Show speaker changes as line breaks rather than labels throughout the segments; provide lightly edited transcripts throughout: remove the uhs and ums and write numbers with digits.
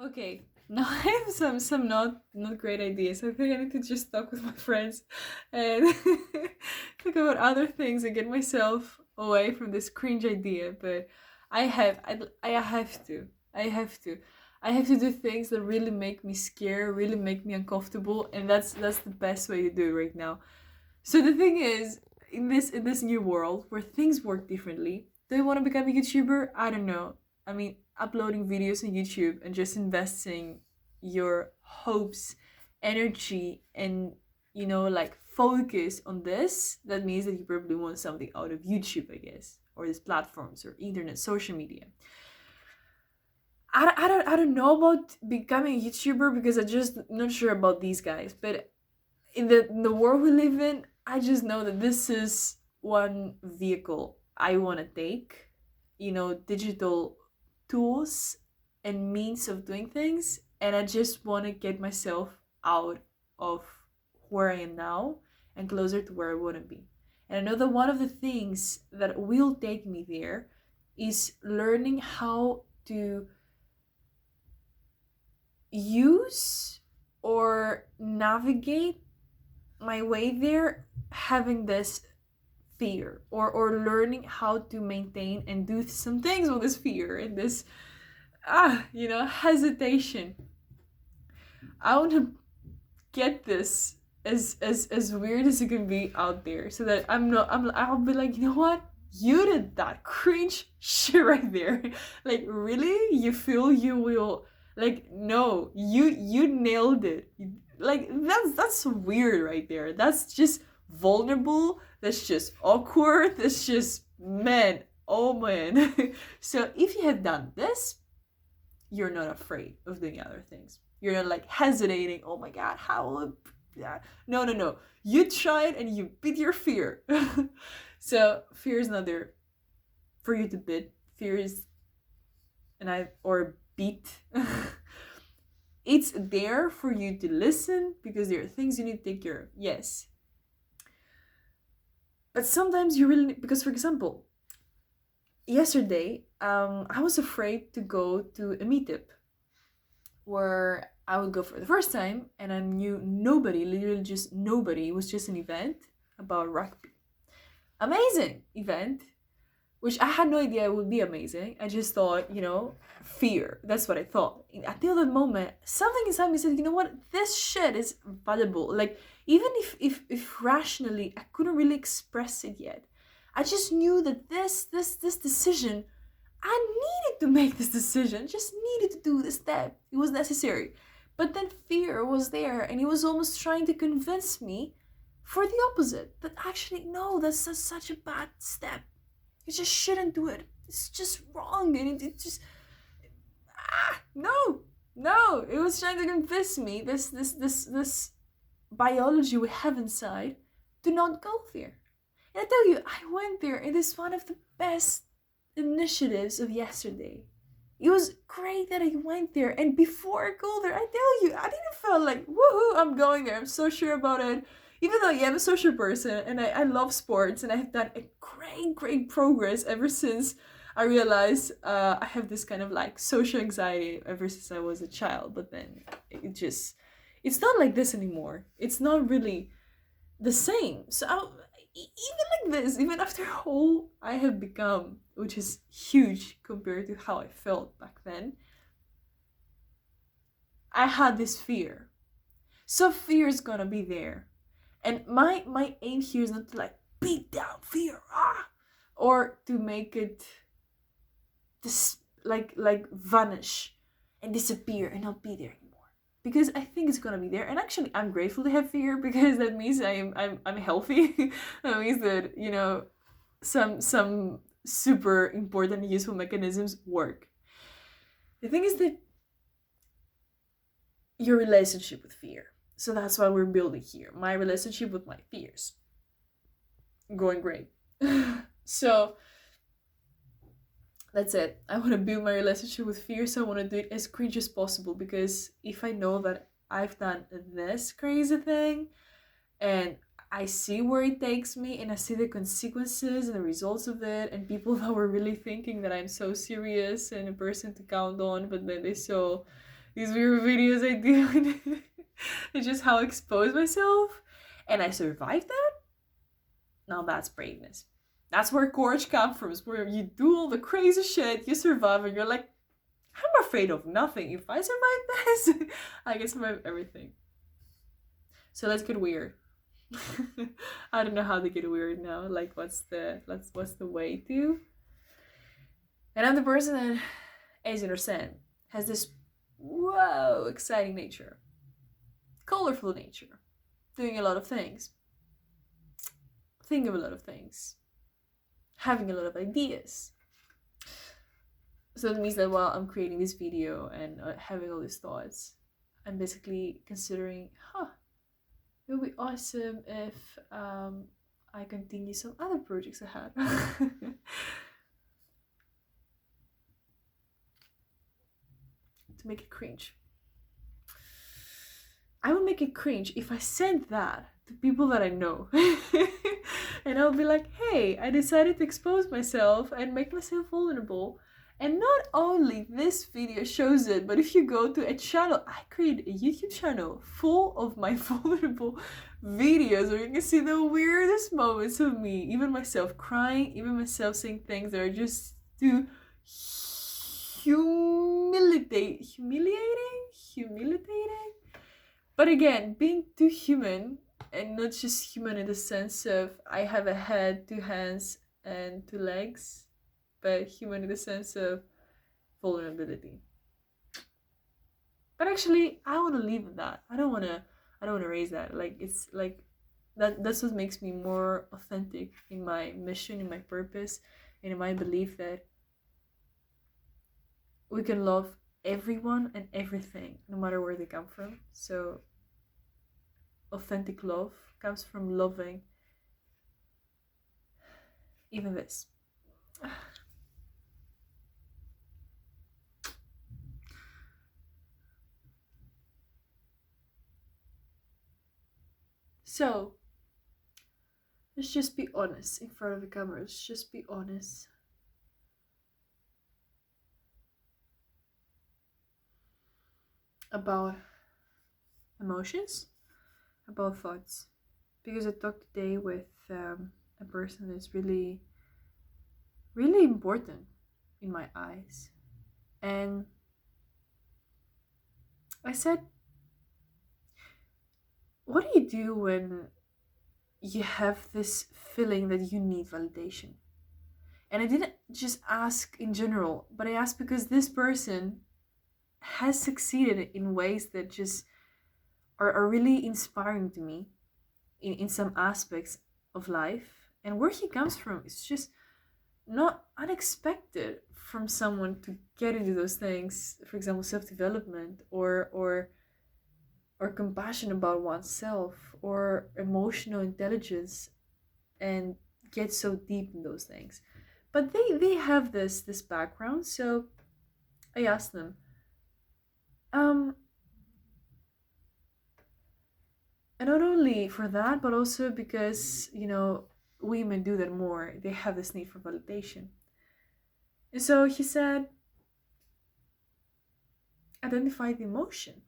Okay, now I have some not great ideas. I think I need to just talk with my friends and think about other things and get myself away from this cringe idea. But I have to. I have to. I have to do things that really make me scared, really make me uncomfortable, and that's the best way to do it right now. So the thing is, in this new world where things work differently, do you want to become a YouTuber? I don't know. I mean, uploading videos on YouTube and just investing your hopes, energy, and like focus on this, that means that you probably want something out of YouTube, I guess, or these platforms or internet, social media. I don't know about becoming a YouTuber because I'm just not sure about these guys, but in the world we live in, I just know that this is one vehicle I want to take. Digital tools and means of doing things, and I just want to get myself out of where I am now and closer to where I want to be. And I know that one of the things that will take me there is learning how to use or navigate my way there, having this fear, or learning how to maintain and do some things with this fear and this hesitation. I want to get this as weird as it can be out there, so that I'll be like, you know what, you did that cringe shit right there. Like, really, you feel you will, like, no, you nailed it. Like, that's weird right there. That's just vulnerable, that's just awkward, that's just, man, oh man. So if you have done this, you're not afraid of doing other things. You're not like hesitating, oh my god, how will it, yeah. No, no, no, you tried and you beat your fear. So fear is not there for you to beat. Fear is, and I or beat. It's there for you to listen, because there are things you need to take care of, yes. But sometimes you really need, because for example, yesterday, I was afraid to go to a meetup where I would go for the first time, and I knew nobody, literally just nobody. It was just an event about rugby. Amazing event, which I had no idea it would be amazing. I just thought, fear. That's what I thought. At the other moment, something inside me said, you know what, this shit is valuable. Like, even if rationally I couldn't really express it yet, I just knew that this decision, I needed to make this decision, just needed to do this step. It was necessary. But then fear was there, and it was almost trying to convince me for the opposite. That actually, no, that's such a bad step. You just shouldn't do it. It's just wrong. And it just, no, no. It was trying to convince me, this biology we have inside, to not go there. And I tell you, I went there. It is one of the best initiatives of yesterday. It was great that I went there, and before I go there, I tell you, I didn't feel like, woohoo, I'm going there, I'm so sure about it. Even though, yeah, I'm a social person and I love sports, and I've done a great progress ever since I realized I have this kind of like social anxiety ever since I was a child. But then it's not like this anymore. It's not really the same. So even like this, even after all I have become, which is huge compared to how I felt back then, I had this fear. So fear is gonna be there. And my aim here is not to like beat down fear, or to make it this like vanish and disappear and not be there anymore. Because I think it's gonna be there, and actually I'm grateful to have fear, because that means I'm healthy. That means that some super important and useful mechanisms work. The thing is that your relationship with fear. So that's why we're building here. My relationship with my fears. Going great. So that's it. I want to build my relationship with fear, so I want to do it as cringe as possible, because if I know that I've done this crazy thing and I see where it takes me, and I see the consequences and the results of it, and people that were really thinking that I'm so serious and a person to count on, but then they saw these weird videos I do. It's just how I expose myself, and I survived that. Now that's braveness. That's where courage comes from. It's where you do all the crazy shit, you survive, and you're like, I'm afraid of nothing. If I survive this, I can survive everything. So let's get weird. I don't know how to get weird now. Like, what's the way to? And I'm the person that, as you understand, has this whoa exciting nature, colorful nature, doing a lot of things, thinking of a lot of things, having a lot of ideas. So that means that while I'm creating this video and having all these thoughts, I'm basically considering, it would be awesome if I continue some other projects I had. To make it cringe. I would make it cringe if I sent that to people that I know. And I'll be like, hey, I decided to expose myself and make myself vulnerable. And not only this video shows it, but if you go to a channel, I created a YouTube channel full of my vulnerable videos where you can see the weirdest moments of me, even myself crying, even myself saying things that are just too humiliating. But again, being too human, and not just human in the sense of I have a head, 2 hands, and 2 legs, but human in the sense of vulnerability. But actually, I want to leave that. I don't want to raise that. Like, it's like that's what makes me more authentic in my mission, in my purpose, and in my belief that we can love everyone and everything, no matter where they come from. So authentic love comes from loving even this. So, let's just be honest in front of the camera. Let's just be honest. About emotions, about thoughts. Because I talked today with a person that's really, really important in my eyes. And I said, what do you do when you have this feeling that you need validation? And I didn't just ask in general, but I asked because this person has succeeded in ways that just are really inspiring to me in some aspects of life. And where he comes from is just not unexpected from someone to get into those things. For example, self-development or compassion about oneself or emotional intelligence, and get so deep in those things. But they have this background. So I asked them, and not only for that, but also because, women do that more. They have this need for validation. And so he said, identify the emotion.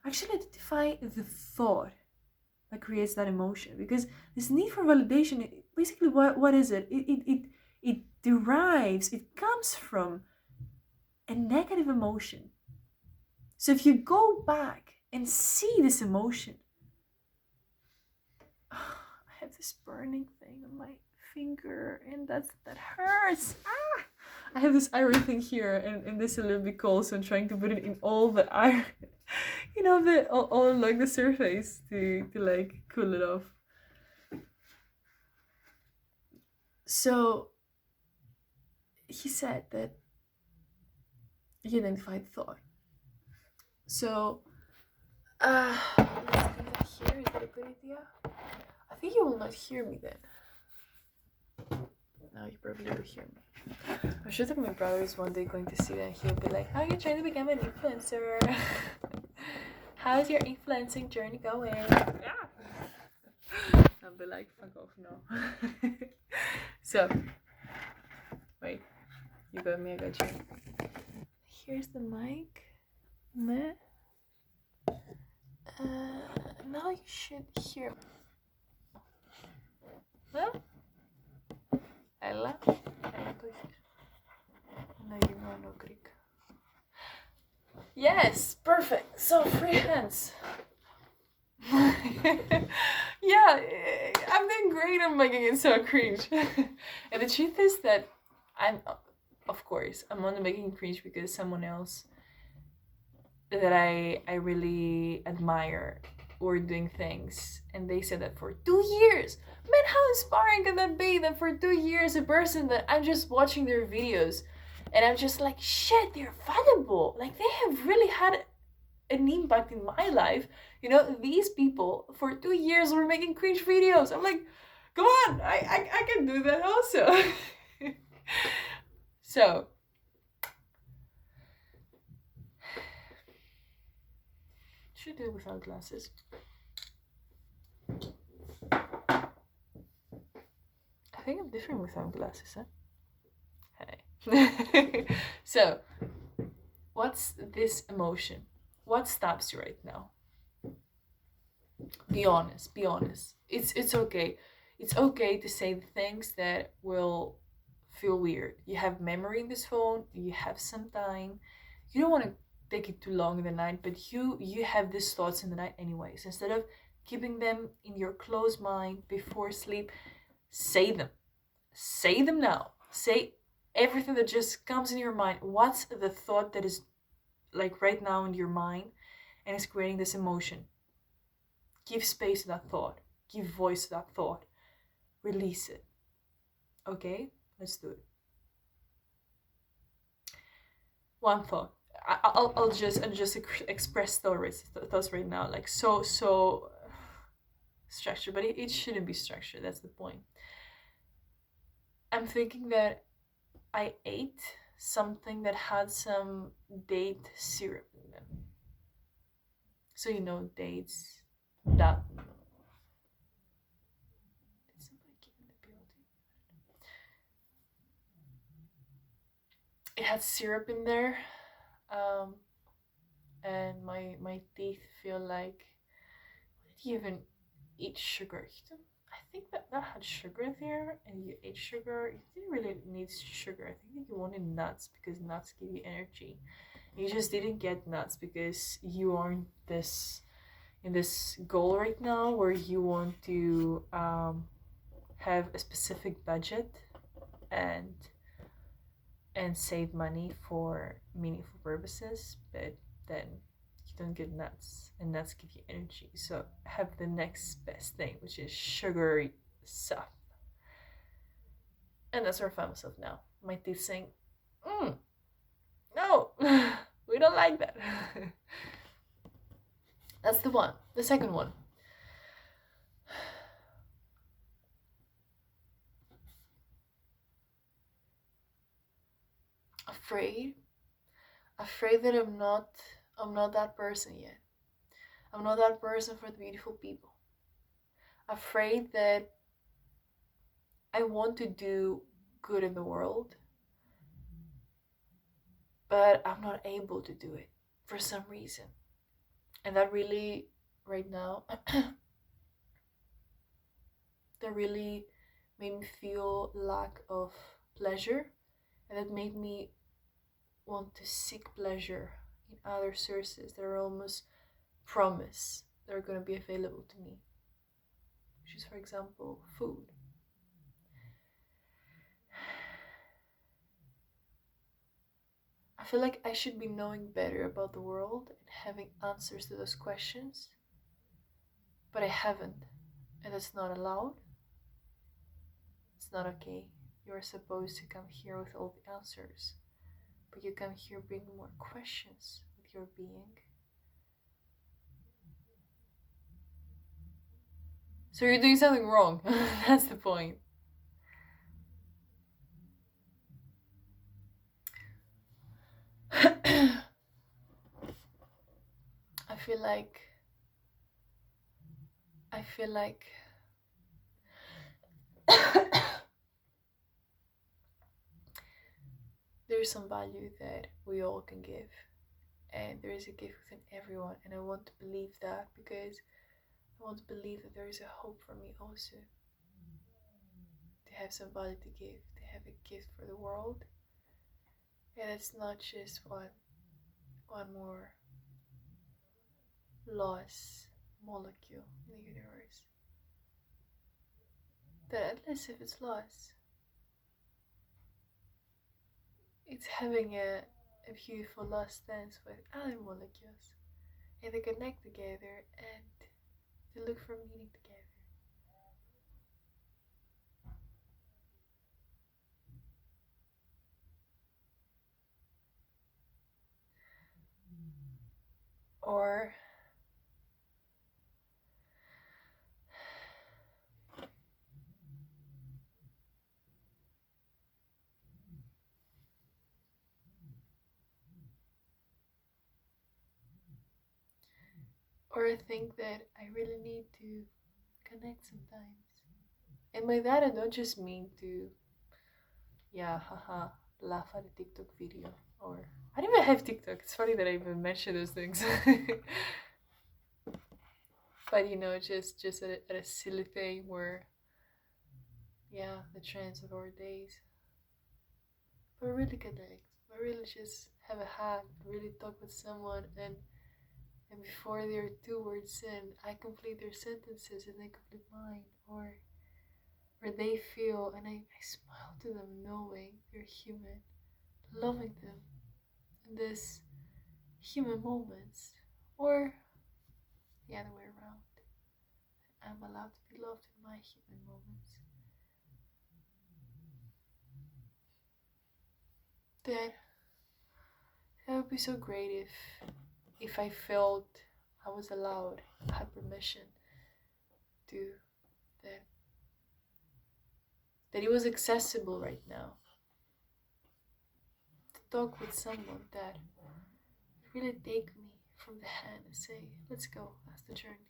Actually identify the thought that creates that emotion. Because this need for validation, basically what is it? It derives, it comes from a negative emotion. So if you go back and see this emotion, I have this burning thing on my finger, and that hurts. I have this iron thing here, and this is a little bit cold, so I'm trying to put it in all the iron, all like the surface to like cool it off. So he said that he identified thought. So let's do that here. Is that a good idea? I think you will not hear me then. Now you probably will hear me. I'm sure that my brother is one day going to see that, and he'll be like, how are you trying to become an influencer? How's your influencing journey going? Yeah. I'll be like, fuck off now. So, wait. You got me, I got you. Here's the mic. Meh. Now you should hear. Huh? Ella? Ella, please. No, you know, no Greek. Yes, perfect. So, free hands. Yeah, I'm doing great. I'm making it so cringe. And the truth is that of course, I'm only making cringe because someone else that I really admire were doing things, and they said that for 2 years. Man, how inspiring can that be? That for 2 years, a person that I'm just watching their videos, and I'm just like, shit, they're valuable. Like, they have really had an impact in my life. You know, these people for 2 years were making cringe videos. I'm like, come on, I can do that also. So, should do it without glasses. I think I'm different without glasses, huh? Hey. So, what's this emotion? What stops you right now? Be honest, be honest. It's okay. It's okay to say the things that will feel weird. You have memory in this phone, you have some time. You don't want to take it too long in the night, but you have these thoughts in the night anyways. Instead of keeping them in your closed mind before sleep, say them. Say them now. Say everything that just comes in your mind. What's the thought that is like right now in your mind and is creating this emotion? Give space to that thought. Give voice to that thought. Release it. Okay? Let's do it. One thought. I'll just express thoughts right now, like so structured, but it shouldn't be structured. That's the point. I'm thinking that I ate something that had some date syrup in them. So you know, dates. That. Did somebody get in the building? It had syrup in there. And my teeth feel like, did you even eat sugar? I think that had sugar there, and you ate sugar. You didn't really need sugar. I think that you wanted nuts because nuts give you energy. You just didn't get nuts because you aren't in this goal right now where you want to have a specific budget and save money for meaningful purposes, but then you don't get nuts, and nuts give you energy. So have the next best thing, which is sugary stuff. And that's where I find myself now. My teeth saying, no, we don't like that. That's the one. The second one. Afraid that I'm not that person yet. I'm not that person for the beautiful people. Afraid that I want to do good in the world, but I'm not able to do it for some reason. And that really, right now, that really made me feel lack of pleasure, and that made me want to seek pleasure in other sources that are almost promise that are going to be available to me, which is, for example, food. I feel like I should be knowing better about the world and having answers to those questions, but I haven't, and it's not allowed. It's not okay. You are supposed to come here with all the answers, but you come here bringing more questions with your being. So you're doing something wrong. That's the point. I feel like There's some value that we all can give, and there is a gift within everyone, and I want to believe that because I want to believe that there is a hope for me also to have some value to give, to have a gift for the world, and it's not just one more lost molecule in the universe. That at least if it's lost, it's having a beautiful lost dance with other molecules, and they connect together and they look for meaning together. Or I think that I really need to connect sometimes. And by that I don't just mean to, yeah, haha, laugh at a TikTok video. Or I don't even have TikTok. It's funny that I even mention those things. But just at a silly thing where, yeah, the trends of our days. But really connect. But really just have a hug, really talk with someone, and before they're 2 words in, I complete their sentences and they complete mine. Or they feel, and I smile to them knowing they're human, loving them in this human moments. Or the other way around. I'm allowed to be loved in my human moments. That would be so great if I felt I was allowed, I had permission to that that it was accessible right now to talk with someone that really take me from the hand and say, let's go, that's the journey.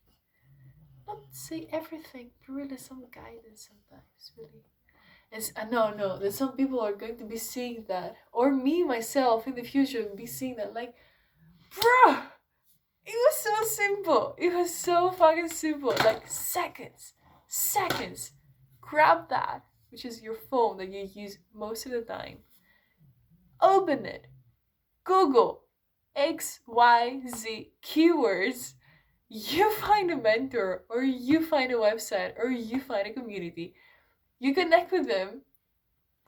Not say everything, but really some guidance sometimes, really. No, that some people are going to be seeing that, or me myself in the future be seeing that, like, bruh, it was so simple. It was so fucking simple. Like seconds. Grab that, which is your phone that you use most of the time. Open it. Google XYZ keywords. You find a mentor, or you find a website, or you find a community. You connect with them,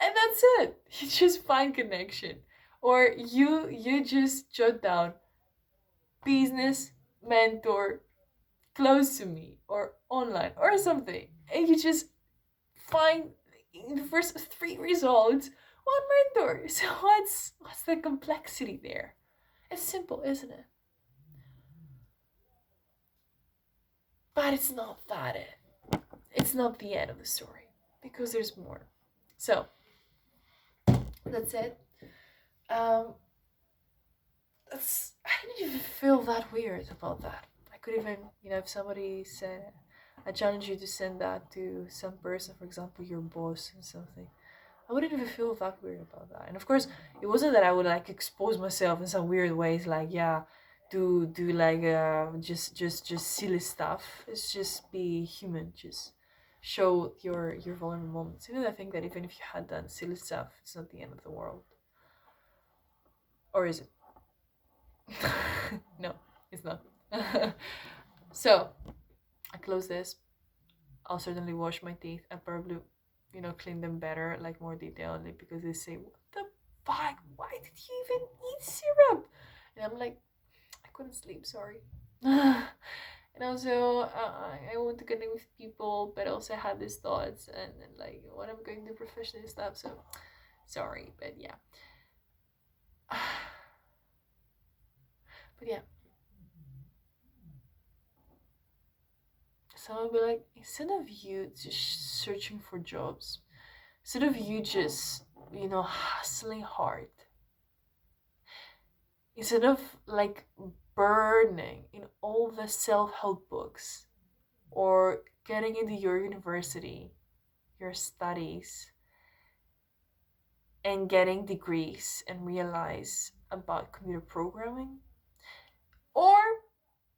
and that's it. You just find connection, or you just jot down business mentor close to me or online or something, and you just find in the first 3 results one mentor. So what's the complexity there? It's simple, isn't it? But it's not that it. It's not the end of the story, because there's more. So that's it. I didn't even feel that weird about that. I could even, if somebody said, I challenge you to send that to some person, for example, your boss or something, I wouldn't even feel that weird about that. And of course, it wasn't that I would like expose myself in some weird ways, like, yeah, do like just silly stuff. It's just be human, just show your vulnerable moments. Even I think that even if you had done silly stuff, it's not the end of the world. Or is it? No, it's not. So I close this. I'll certainly wash my teeth and probably, clean them better, like more detailedly, because they say, what the fuck? Why did you even eat syrup? And I'm like, I couldn't sleep, sorry. And also, I want to connect with people, but also had these thoughts and like what I'm going to do professionally stuff. So sorry, but yeah. But yeah, so I'll be like, instead of you just searching for jobs, instead of you just, hustling hard, instead of like burning in all the self help books or getting into your university, your studies and getting degrees and realize about computer programming or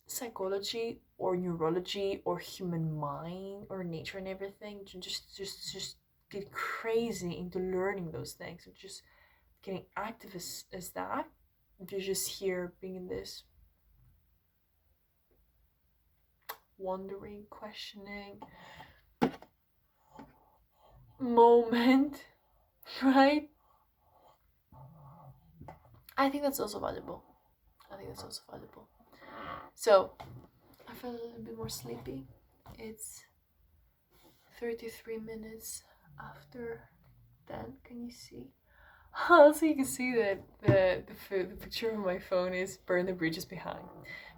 psychology or neurology or human mind or nature and everything, just get crazy into learning those things, or just getting active as that. If you're just here being in this wondering, questioning moment, right? I think that's also valuable. So I feel a little bit more sleepy. It's 33 minutes after 10. Can you see? Also, you can see that the picture of my phone is burn the bridges behind.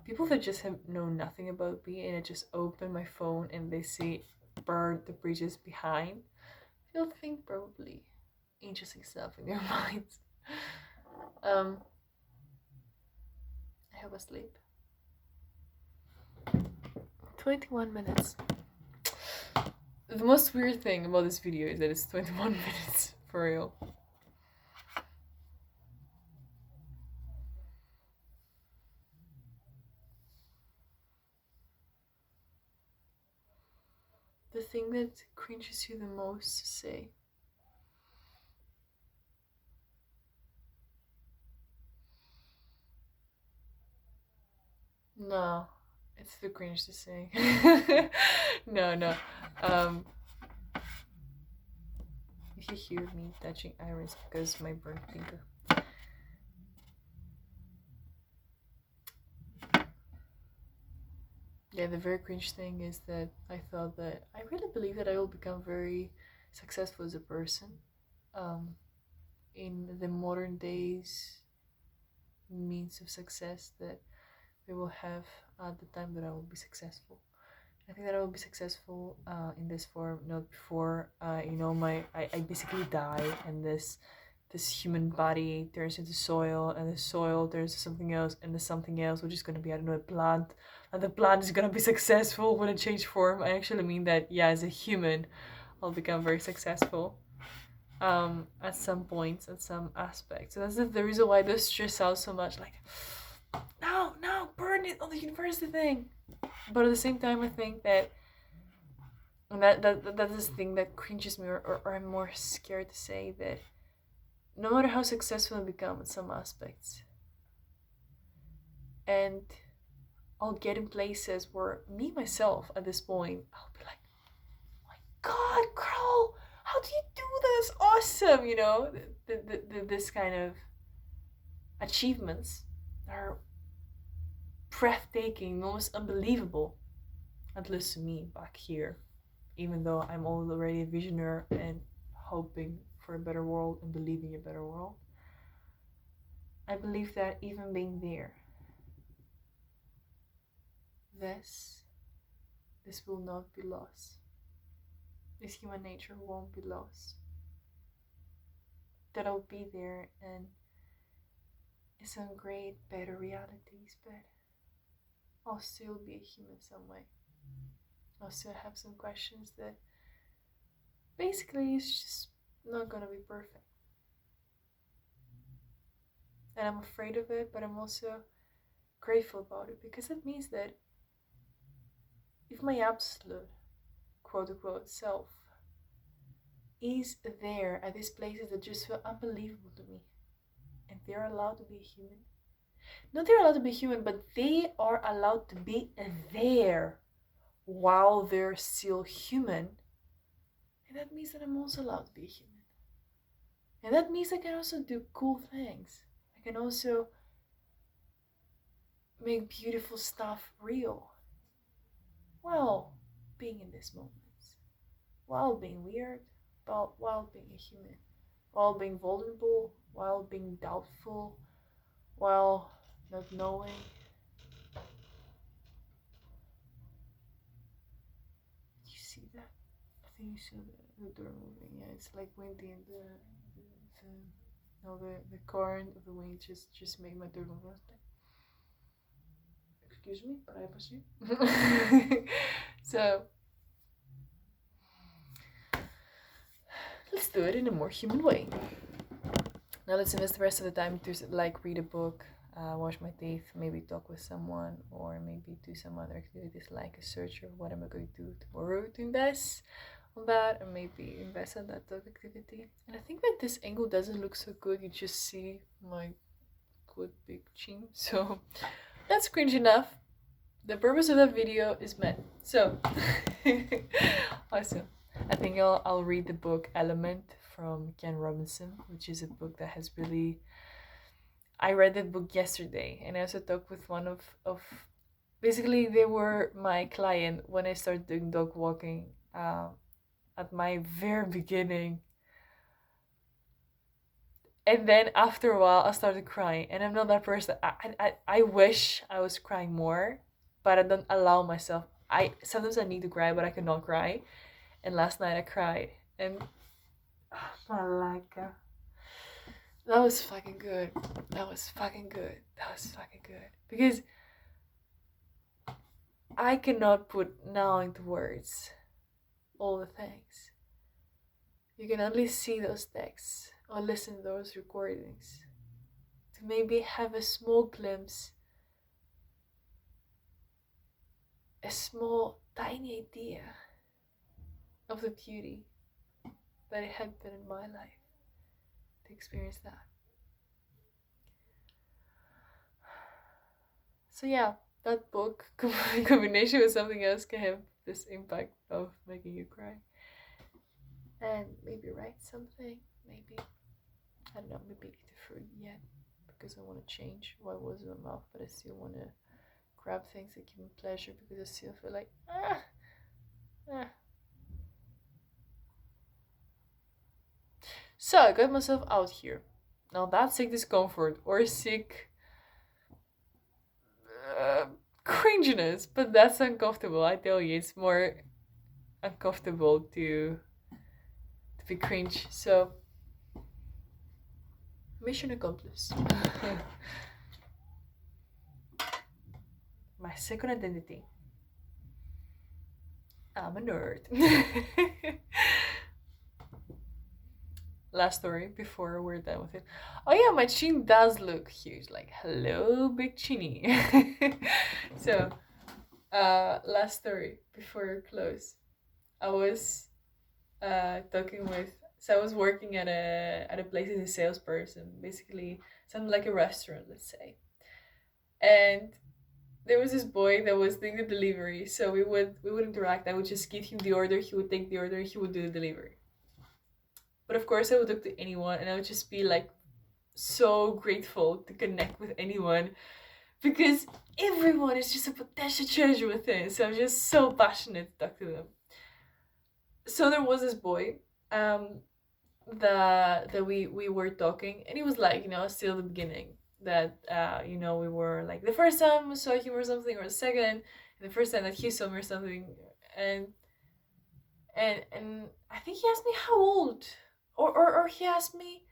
People that just know nothing about me and I just open my phone and they see burn the bridges behind, they'll think probably interesting stuff in their minds. I hope I sleep. 21 minutes. The most weird thing about this video is that it's 21 minutes, for real. The thing that cringes you the most to say. No, it's too cringe to say. No. If you hear me touching irons because my burnt finger. Yeah, the very cringe thing is that I thought that I really believe that I will become very successful as a person. In the modern days means of success that we will have at the time that I will be successful. I think that I will be successful in this form, not before I basically die and this human body turns into soil, and the soil turns to something else, and the something else, which is gonna be, I don't know, a plant, and the plant is gonna be successful when it changes form. I actually mean that, yeah, as a human, I'll become very successful. At some points, at some aspects. So that's the reason why this stress out so much. Like, no, burn it on the university thing. But at the same time, I think that that is the thing that cringes me, or I'm more scared to say that no matter how successful I become in some aspects, and I'll get in places where me myself at this point, I'll be like, oh my God, girl, how do you do this? Awesome, this kind of achievements are breathtaking, almost unbelievable, at least to me back here, even though I'm already a visionary and hoping for a better world and believing a better world. I believe that even being there, this will not be lost. This human nature won't be lost. That I'll be there and in some great, better realities, but I'll still be a human some way. I'll still have some questions that basically is just not gonna be perfect. And I'm afraid of it, but I'm also grateful about it, because it means that if my absolute quote unquote self is there at these places that just feel unbelievable to me, and they're allowed to be human. Not they're allowed to be human, but they are allowed to be there while they're still human. And that means that I'm also allowed to be human. And that means I can also do cool things. I can also make beautiful stuff real while being in this moment, while being weird, but while being a human, while being vulnerable, while being doubtful, while not knowing. You see that? I think you see the door moving. Yeah, it's like windy, and the current of the wind just made my door move. Excuse me, but I pursue. So do it in a more human way. Now let's invest the rest of the time to like read a book, wash my teeth, maybe talk with someone, or maybe do some other activities like a search of what am I going to do tomorrow to invest on that, or maybe invest on that dog activity. And I think that this angle doesn't look so good. You just see my good big chin, so that's cringe enough. The purpose of that video is met. So awesome. I think I'll read the book Element from Ken Robinson, which is a book that has really, I read that book yesterday, and I also talked with one of basically they were my client when I started doing dog walking at my very beginning. And then after a while I started crying, and I'm not that person. I wish I was crying more, but I don't allow myself. Sometimes I need to cry, but I cannot cry. And last night I cried, and Malaka. That was fucking good. That was fucking good. That was fucking good. Because I cannot put now into words all the things. You can only see those texts or listen to those recordings to maybe have a small glimpse, a small, tiny idea of the beauty that it had been in my life to experience that. So yeah, that book in combination with something else can have this impact of making you cry. And maybe write something, maybe. I don't know, maybe eat a fruit yet, because I want to change what was in my mouth, but I still want to grab things that give me pleasure, because I still feel like, So I got myself out here. Now that's sick discomfort or sick cringiness, but that's uncomfortable. I tell you, it's more uncomfortable to be cringe. So mission accomplished. My second identity. I'm a nerd. Last story before we're done with it. Oh yeah, my chin does look huge. Like, hello, big chinny. So, last story before we close. I was talking with. So I was working at a place as a salesperson, basically something like a restaurant, let's say. And there was this boy that was doing the delivery. So we would interact. I would just give him the order. He would take the order. He would do the delivery. But of course, I would talk to anyone, and I would just be like so grateful to connect with anyone, because everyone is just a potential treasure within. So I'm just so passionate to talk to them. So there was this boy, that we were talking, and he was like, still the beginning. That we were like the first time we saw him or something, or the second, and the first time that he saw me or something, and I think he asked me how old. Or he asked me,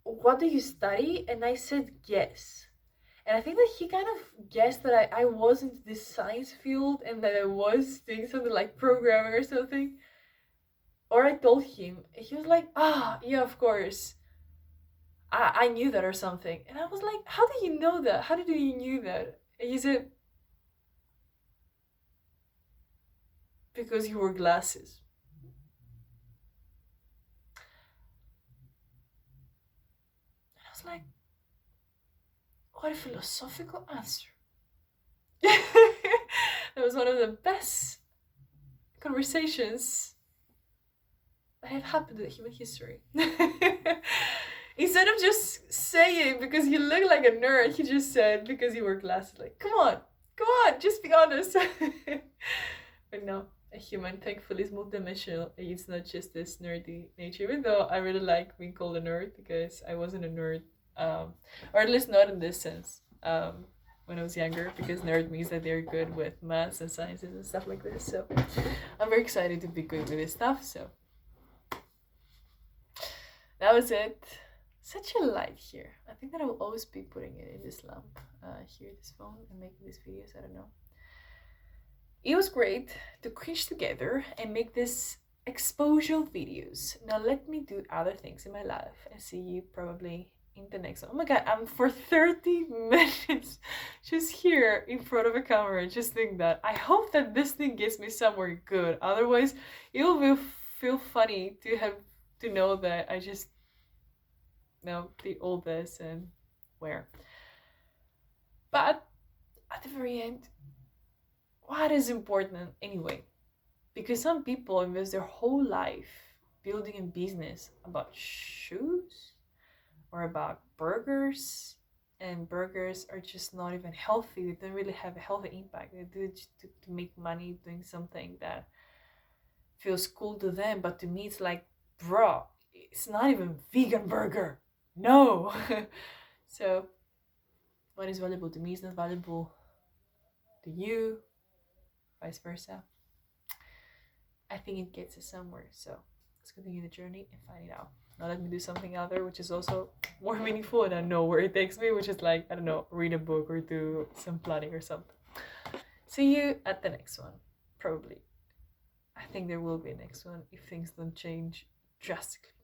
what do you study? And I said yes. And I think that he kind of guessed that I was into this science field, and that I was doing something like programming or something. Or I told him, and he was like, yeah, of course. I knew that or something. And I was like, how do you know that? How did you knew that? And he said, because you wore glasses. And I was like, what a philosophical answer. That was one of the best conversations that have happened in human history. Instead of just saying, because you look like a nerd, he just said, because you wear glasses. Like, come on, just be honest. But no. A human, thankfully, is multidimensional. It's not just this nerdy nature, even though I really like being called a nerd, because I wasn't a nerd, or at least not in this sense, when I was younger, because nerd means that they're good with maths and sciences and stuff like this. So I'm very excited to be good with this stuff. So that was it. Such a light here. I think that I will always be putting it in this lamp, here, this phone, and making these videos. I don't know. it was great to cringe together and make this exposure videos. Now let me do other things in my life and see you probably in the next one. Oh my god, I'm for 30 minutes just here in front of a camera. Just think that. I hope that this thing gets me somewhere good. Otherwise, it will feel funny to have to know that I just know did all this and where. But at the very end, what is important anyway? Because some people invest their whole life building a business about shoes or about burgers, and burgers are just not even healthy. They don't really have a healthy impact. They do it just to make money doing something that feels cool to them, but to me it's like, bro, it's not even vegan burger. No. So what is valuable to me is not valuable to you, vice versa. I think it gets us somewhere. So let's continue the journey and find it out. Now let me do something other, which is also more meaningful, and I know where it takes me, which is like, I don't know, read a book or do some planning or something. See you at the next one, probably. I think there will be a next one if things don't change drastically.